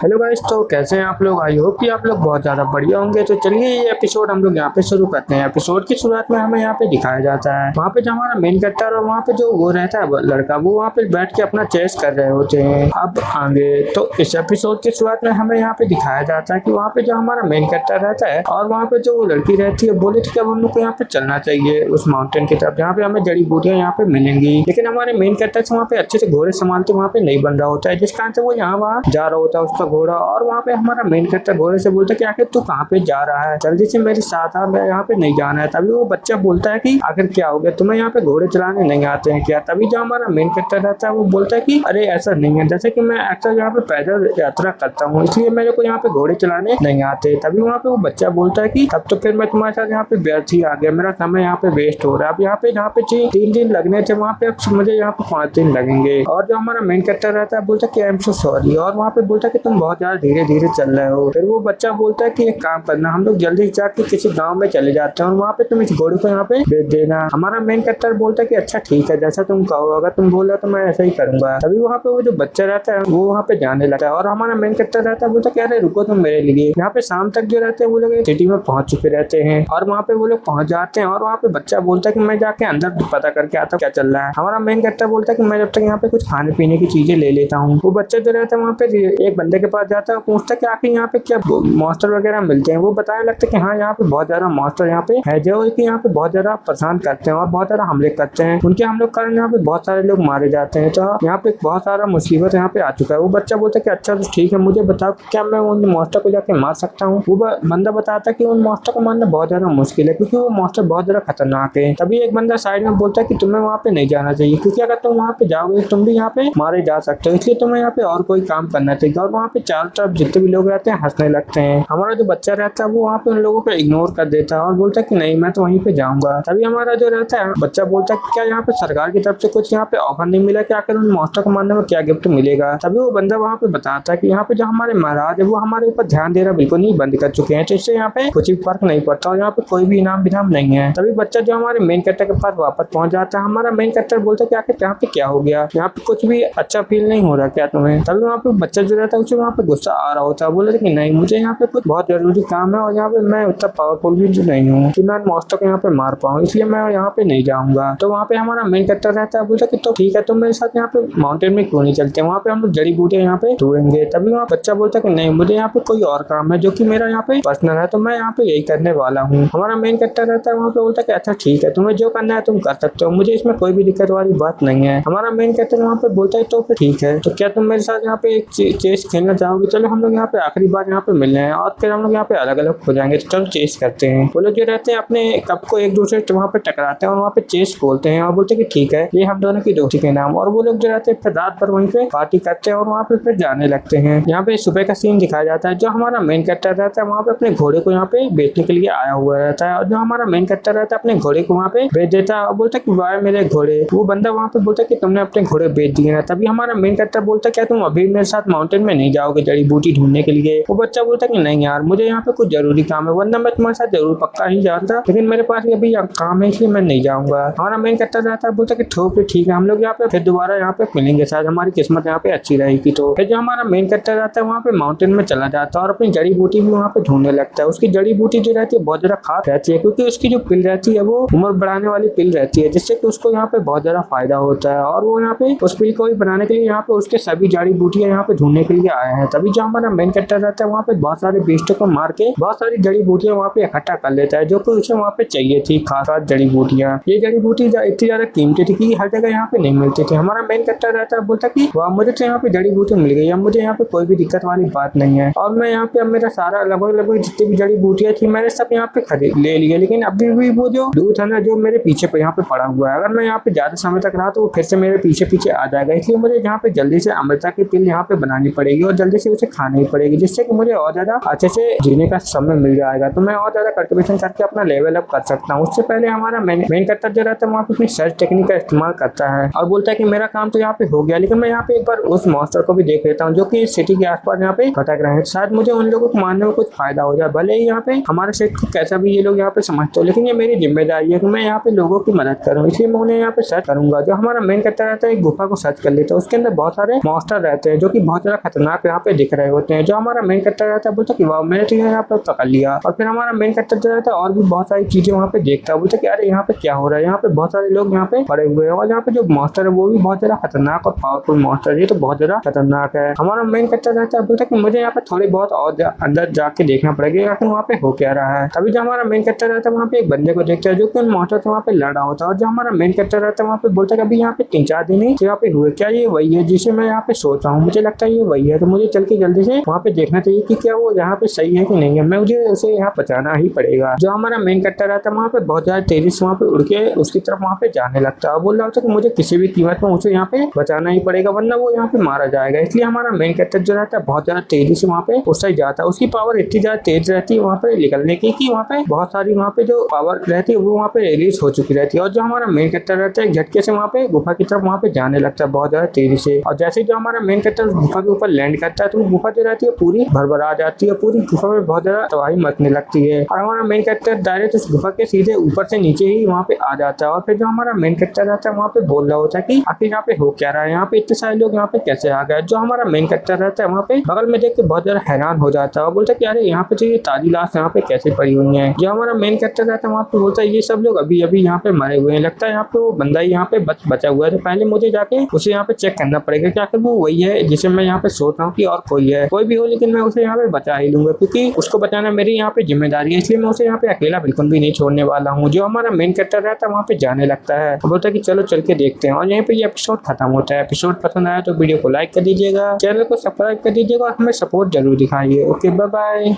Hello guys, तो कैसे हैं आप लोग। आई होप कि आप लोग बहुत ज़्यादा बढ़िया होंगे। तो चलिए ये एपिसोड हम लोग यहाँ पे शुरू करते हैं। एपिसोड की शुरुआत में हमें यहाँ पे दिखाया जाता है वहाँ पे जो हमारा मेन कैरेक्टर और वहाँ पे जो वो रहता है लड़का, वो वहाँ पे बैठ के अपना चेस कर रहे होते हैं। अब आगे तो इस एपिसोड की शुरुआत में हमें यहाँ पे दिखाया जाता है कि वहाँ पे जो हमारा मेन कैरेक्टर रहता है और वहाँ पे जो वो लड़की रहती है, बोले थी कि अब हम लोग को यहाँ पे चलना चाहिए उस माउंटेन की तरफ जहाँ पे हमें जड़ी बूटियाँ यहाँ पे मिलेंगी। लेकिन हमारे मेन कैरेक्टर से वहाँ पे अच्छे से घोड़े संभालते वहाँ पे नहीं बन रहा होता है, जिस कारण से वो यहाँ वहाँ जा रहा होता है उसका घोड़ा। और वहाँ पे हमारा मेन कैरेक्टर घोड़े से बोलता है कि आखिर तू कहाँ पे जा रहा है, जल्दी से मेरे साथ आ, मैं यहाँ पे नहीं जाना है। तभी वो बच्चा बोलता है कि आखिर क्या हो गया, तुम्हें यहाँ पे घोड़े चलाने नहीं आते हैं क्या। तभी जो हमारा मेन कैरेक्टर रहता है वो बोलता है कि अरे ऐसा नहीं है, जैसे कि मैं अक्सर यहाँ पे पैदल यात्रा करता हूँ इसलिए मेरे को यहाँ पे घोड़े चलाने नहीं आते। तभी वहाँ पे वो बच्चा बोलता है कि तब तो फिर मैं तुम्हारे साथ यहाँ पे व्यर्थ ही आ गया, मेरा समय यहाँ पे वेस्ट हो रहा है। अब यहाँ पे जहाँ पे 3 दिन लगने थे वहाँ पे अब मुझे यहाँ पे 5 दिन लगेंगे। और जो हमारा मेन कैरेक्टर रहता है बोलता है कि आई एम सो सॉरी, और वहाँ पे बोलता है कि तुम बहुत ज्यादा धीरे धीरे चल रहे हो। फिर वो बच्चा बोलता है कि एक काम करना, हम लोग जल्दी जाके किसी गांव में चले जाते हैं और वहाँ पे तुम इस घोड़े को यहाँ पे बेच देना। हमारा मेन कैरेक्टर बोलता है कि अच्छा ठीक है, जैसा तुम कहो, अगर तुम बोला तो मैं ऐसा ही करूंगा। तभी वहाँ पे वो जो बच्चा रहता है वो वहाँ पे जाने लगता है और हमारा मेन कैरेक्टर रहता है बोलता है कि अरे रुको तुम मेरे लिए। यहाँ पे शाम तक जो रहते हैं वो लोग सिटी में पहुंच चुके रहते हैं और वहाँ पे वो लोग पहुंच जाते हैं और वहाँ पे बच्चा बोलता है कि मैं जाके अंदर पता करके आता हूँ क्या चल रहा है। हमारा मेन कैरेक्टर बोलता है कि मैं जब तक यहाँ पे कुछ खाने पीने की चीजें ले लेता हूँ। वो बच्चा जो रहता है वहाँ पे एक बंदे के पास जाता है और पूछता है कि आखिर यहाँ पे क्या मॉन्स्टर वगैरह मिलते हैं। वो बताने लगता है कि हाँ यहाँ पे बहुत ज्यादा मॉन्स्टर यहाँ पे है जो कि यहाँ पे बहुत ज्यादा परेशान करते हैं और बहुत ज्यादा हमले करते हैं। उनके हमले के कारण यहाँ पे बहुत सारे लोग मारे जाते हैं। तो यहाँ पे बहुत सारा मुसीबत यहाँ पे आ चुका है। वो बच्चा बोलता है कि अच्छा तो ठीक है, मुझे बताओ क्या मैं उन मॉन्स्टर को जाके मार सकता हूँ। वो बंदा बताता है कि उन मॉन्स्टर को मारना बहुत ज्यादा मुश्किल है क्योंकि वो मॉन्स्टर बहुत ज्यादा खतरनाक है। तभी एक बंदा साइड में बोलता है कि तुम्हें वहाँ पे नहीं जाना चाहिए क्योंकि अगर तुम वहाँ पे जाओगे तुम भी यहाँ पे मारे जा सकते हो, इसलिए तुम्हें यहाँ पे और कोई काम करना चाहिए। और वहाँ पे चारों तरफ जितने भी लोग रहते हैं हंसने लगते हैं। हमारा जो बच्चा रहता है वो वहाँ पे उन लोगों को इग्नोर कर देता है और बोलता है कि नहीं मैं तो वहीं पे जाऊंगा। तभी हमारा जो रहता है बच्चा बोलता है कि क्या यहाँ पे सरकार की तरफ से कुछ यहाँ पे ऑफर नहीं मिला कि आखिर उन मॉन्स्टर को मारने में क्या गिफ्ट मिलेगा। तभी वो बंदा वहाँ पे बताता है कि यहाँ पे जो हमारे महाराज है वो हमारे ऊपर ध्यान देना बिल्कुल नहीं बंद कर चुके हैं, तो इससे यहाँ पे कुछ भी फर्क नहीं पड़ता और यहाँ पे कोई भी इनाम विनाम नहीं है। तभी बच्चा जो हमारे मेन कैरेक्टर के पास वापस पहुंच जाता है। हमारा मेन कैरेक्टर बोलता है कि आखिर यहाँ पे क्या हो गया, यहाँ पे कुछ भी अच्छा फील नहीं हो रहा क्या तुम्हें। तभी वहाँ पे बच्चा जो रहता है उसे वहाँ पे गुस्सा आ रहा होता है, बोले कि नहीं मुझे यहाँ पे कुछ बहुत जरूरी काम है और यहाँ पे मैं उतना पावरफुल भी नहीं हूँ कि मैं मॉन्स्टर को यहाँ पे मार पाऊँ, इसलिए मैं यहाँ पे नहीं जाऊंगा। तो वहाँ पे हमारा मेन कैरेक्टर रहता है बोलता है कि तो ठीक है तुम मेरे साथ यहाँ पे माउंटेन में क्यों नहीं चलते, वहाँ पे हम लोग जड़ी बूटियाँ यहाँ पे ढूंढेंगे। तभी वहाँ बच्चा बोलता है कि नहीं मुझे यहाँ पे कोई और काम है जो कि मेरा यहाँ पे पर्सनल है, तो मैं यहाँ पे यही करने वाला हूँ। हमारा मेन कैरेक्टर रहता है वहाँ पे बोलता है कि अच्छा ठीक है तुम्हें जो करना है तुम कर सकते हो, मुझे इसमें कोई भी दिक्कत वाली बात नहीं है। हमारा मेन कैरेक्टर वहाँ पे बोलता है तो फिर ठीक है, तो क्या तुम मेरे साथ यहाँ पे एक चेस खेलना चाहोगे। चलो हम लोग यहाँ पे आखिरी बार यहाँ पे मिलने हैं और फिर हम लोग यहाँ पे अलग अलग हो जाएंगे, तो चलो चेस करते हैं। वो लोग जो रहते हैं अपने कप को एक दूसरे वहाँ पे टकराते हैं और वहाँ पे चेस बोलते हैं और बोलते हैं कि ठीक है ये हम दोनों की दोस्ती के नाम। और वो लोग जो रहते हैं फिर रात भर वहीं पे पार्टी करते हैं और वहाँ पे फिर जाने लगते हैं। यहाँ पे सुबह का सीन दिखाया जाता है। जो हमारा मेन कैरेक्टर रहता है वहाँ पे अपने घोड़े को यहाँ पे बेचने के लिए आया हुआ रहता है और जो हमारा मेन कैरेक्टर रहता है अपने घोड़े को वहाँ पे बेच देता है और बोलता है कि वाह मेरे घोड़े। वो बंदा वहाँ पे बोलता है कि तुमने अपने घोड़े बेच दिए ना। तभी हमारा मेन कैरेक्टर बोलता है क्या तुम अभी मेरे साथ माउंटेन में नहीं जाओगे जड़ी बूटी ढूंढने के लिए। वो बच्चा बोलता है कि नहीं यार मुझे यहाँ पे कुछ जरूरी काम है, वरना मैं तुम्हारे साथ जरूर पक्का ही जाता, लेकिन मेरे पास अभी काम है इसलिए मैं नहीं जाऊंगा। हमारा मेन कैरेक्टर रहता है बोलता है कि ठीक है हम लोग यहाँ पे फिर दोबारा यहाँ पे मिलेंगे, शायद हमारी किस्मत यहाँ पे अच्छी रहेगी। तो फिर जो हमारा मेन कैरेक्टर रहता है वहाँ पे माउंटेन में चला जाता है और अपनी जड़ी बूटी भी वहाँ पे ढूंढने लगता है। उसकी जड़ी बूटी जो रहती है बहुत ज्यादा खास रहती है क्योंकि उसकी जो पिल रहती है वो उम्र बढ़ाने वाली पिल रहती है, जिससे कि उसको यहाँ पे बहुत ज्यादा फायदा होता है। और वो यहाँ पे उस पिल को भी बनाने के लिए यहाँ पे उसके सभी जड़ी बूटियां यहाँ पे ढूंढने के लिए आए हैं। तभी जो हमारा मेन कैरेक्टर रहता है वहाँ पे बहुत सारे बेस्टों को मार के बहुत सारी जड़ी बूटियां वहाँ पे इकट्ठा कर लेता है जो कि उसे वहाँ पे चाहिए थी खास जड़ी बूटियां। ये जड़ी बूटी इतनी ज्यादा कीमती थी कि हर जगह यहाँ पे नहीं मिलती थी। हमारा मेन कैरेक्टर रहता है बोलता कि वाह मुझे तो यहाँ पे जड़ी बूटी मिल गई, अब मुझे यहाँ पे कोई भी दिक्कत वाली बात नहीं है और मैं यहाँ पे अब मेरा सारा लगभग जितनी भी जड़ी बूटियां थी मैंने सब यहाँ पे खरीद ले लिया, लेकिन अभी भी वो जो दूध है ना जो मेरे पीछे पे यहाँ पे पड़ा हुआ है, अगर मैं यहाँ पे ज्यादा समय तक रहा तो वो फिर से मेरे पीछे पीछे आ जाएगा, इसलिए मुझे यहाँ पे जल्दी से अमृता की पिल यहाँ पे बनानी पड़ेगी और जल्दी से उसे खानी पड़ेगी, जिससे कि मुझे और ज्यादा अच्छे से जीने का समय मिल जाएगा, तो मैं और ज्यादा कल्टिवेशन करके अपना लेवल अप कर सकता हूँ। उससे पहले हमारा मेन कैरेक्टर जो रहता है वहाँ पे अपनी सर्च टेक्निक का इस्तेमाल करता है और बोलता है कि मेरा काम तो यहाँ पे हो गया, लेकिन मैं यहाँ पे एक बार उस मॉन्स्टर को भी देख लेता हूँ जो कि सिटी के आसपास यहाँ पे भटक रहे हैं, शायद मुझे उन लोगों को मारने में कुछ फायदा हो जाए। भले ही यहाँ पे हमारे सेट को कैसा भी ये लोग यहाँ पे समझते हो, लेकिन ये मेरी जिम्मेदारी है कि मैं यहाँ पे लोगों की मदद करूँ, इसलिए मैं उन्हें यहाँ पे सर्च करूंगा। जो हमारा मेन कैरेक्टर रहता है एक गुफा को सर्च कर लेता है, उसके अंदर बहुत सारे मॉन्स्टर रहते हैं जो कि बहुत ज्यादा खतरनाक यहाँ पे दिख रहे होते हैं। जो हमारा मेन कैरेक्टर रहता है बोलता है कि वाह मैंने तो यहाँ पे पकड़ लिया। और फिर हमारा मेन कैरेक्टर जो रहता है और भी बहुत सारी चीजें वहाँ पे देखता है, बोलता है कि अरे यहाँ पे क्या हो रहा है, यहाँ पे बहुत सारे लोग यहाँ पे पड़े हुए हैं और यहाँ पे जो मॉन्स्टर है वो भी बहुत ज्यादा खतरनाक और पावरफुल मॉन्स्टर है, ये तो बहुत ज्यादा खतरनाक है। हमारा मेन कैरेक्टर रहता है बोलता है कि मुझे यहाँ पे थोड़ी बहुत और अंदर जाके देखना पड़ेगा कि वहाँ पे हो क्या रहा है। तभी जो हमारा मेन कैरेक्टर रहता है वहाँ पे एक बंदे को देखता है जो कि उन मॉन्स्टर से वहाँ पे लड़ा होता है। और जो हमारा मेन कैरेक्टर रहता है वहाँ पे बोलता है कि अभी यहाँ पे 3-4 दिन ही यहाँ पे हुए, क्या ये वही है जिसे मैं यहाँ पे सोच रहा हूँ, मुझे लगता है ये वही है, तो मुझे चल के जल्दी से वहाँ पे देखना चाहिए कि क्या वो यहाँ पे सही है कि नहीं है, मुझे उसे यहाँ बचाना ही पड़ेगा। जो हमारा मेन कैरेक्टर रहता है वहाँ पे बहुत ज्यादा तेजी से वहाँ पे उड़ के उसकी तरफ वहाँ पे जाने लगता है, बोल रहा होता है कि मुझे किसी भी कीमत पर उसे यहाँ पे बचाना ही पड़ेगा वरना वो यहाँ पे मारा जाएगा। इसलिए हमारा मेन कैरेक्टर जो रहता है बहुत ज्यादा तेजी से वहाँ पे उस साइड जाता है। उसकी पावर इतनी ज्यादा तेज रहती है वहाँ पे निकलने की कि वहाँ पे बहुत सारी वहाँ पे जो पावर रहती है वो वहाँ पे रिलीज हो चुकी रहती है। और जो हमारा मेन कैरेक्टर रहता है झटके से वहाँ पे गुफा की तरफ वहाँ पे जाने लगता है बहुत ज्यादा तेजी से। और जैसे जो हमारा मेन कैरेक्टर गुफा के ऊपर लैंड करता है तो गुफा जो रहती है पूरी भरभरा जाती है, पूरी गुफा में बहुत ज्यादा तबाही मचने लगती है और हमारा मेन कैरेक्टर डायरेक्ट उस गुफा के सीधे ऊपर से नीचे ही वहाँ पे आ जाता है। और फिर जो हमारा मेन कैरेक्टर रहता है वहाँ पे बोल रहा होता है कि आखिर यहाँ पे हो क्या रहा है, यहाँ पे इतने सारे लोग यहाँ पे कैसे आ गए। जो हमारा मेन कैरेक्टर रहता है वहाँ पे बगल में देख के बहुत ज्यादा हैरान हो जाता है और बोलता है कि अरे यहाँ पे जो ये ताजी लाश यहाँ पे कैसे पड़ी हुई है। जो हमारा मेन कैरेक्टर रहता है वहाँ पे बोलता है ये सब लोग अभी अभी यहाँ पे मरे हुए हैं, लगता है यहाँ पे वो बंदा ही यहाँ पे बचा हुआ है, तो पहले मुझे जाके उसे यहाँ पे चेक करना पड़ेगा कि आखिर वो वही है जिसे मैं यहाँ पे सोच रहा हूँ कि और कोई है, कोई भी हो लेकिन मैं उसे यहाँ पे बचा ही लूंगा क्योंकि उसको बचाना मेरी यहाँ पे जिम्मेदारी है, इसलिए मैं उसे यहाँ पे अकेला बिल्कुल भी नहीं छोड़ने वाला हूँ। जो हमारा मेन कैरेक्टर रहता है वहाँ पे जाने लगता है और बोलता है कि चलो चल के देखते हैं। और यहीं पे ये एपिसोड खत्म होता है। एपिसोड पसंद आया तो वीडियो को लाइक कर दीजिएगा, चैनल को सब्सक्राइब कर दीजिएगा और हमें सपोर्ट जरूर दिखाइए। Okay bye bye.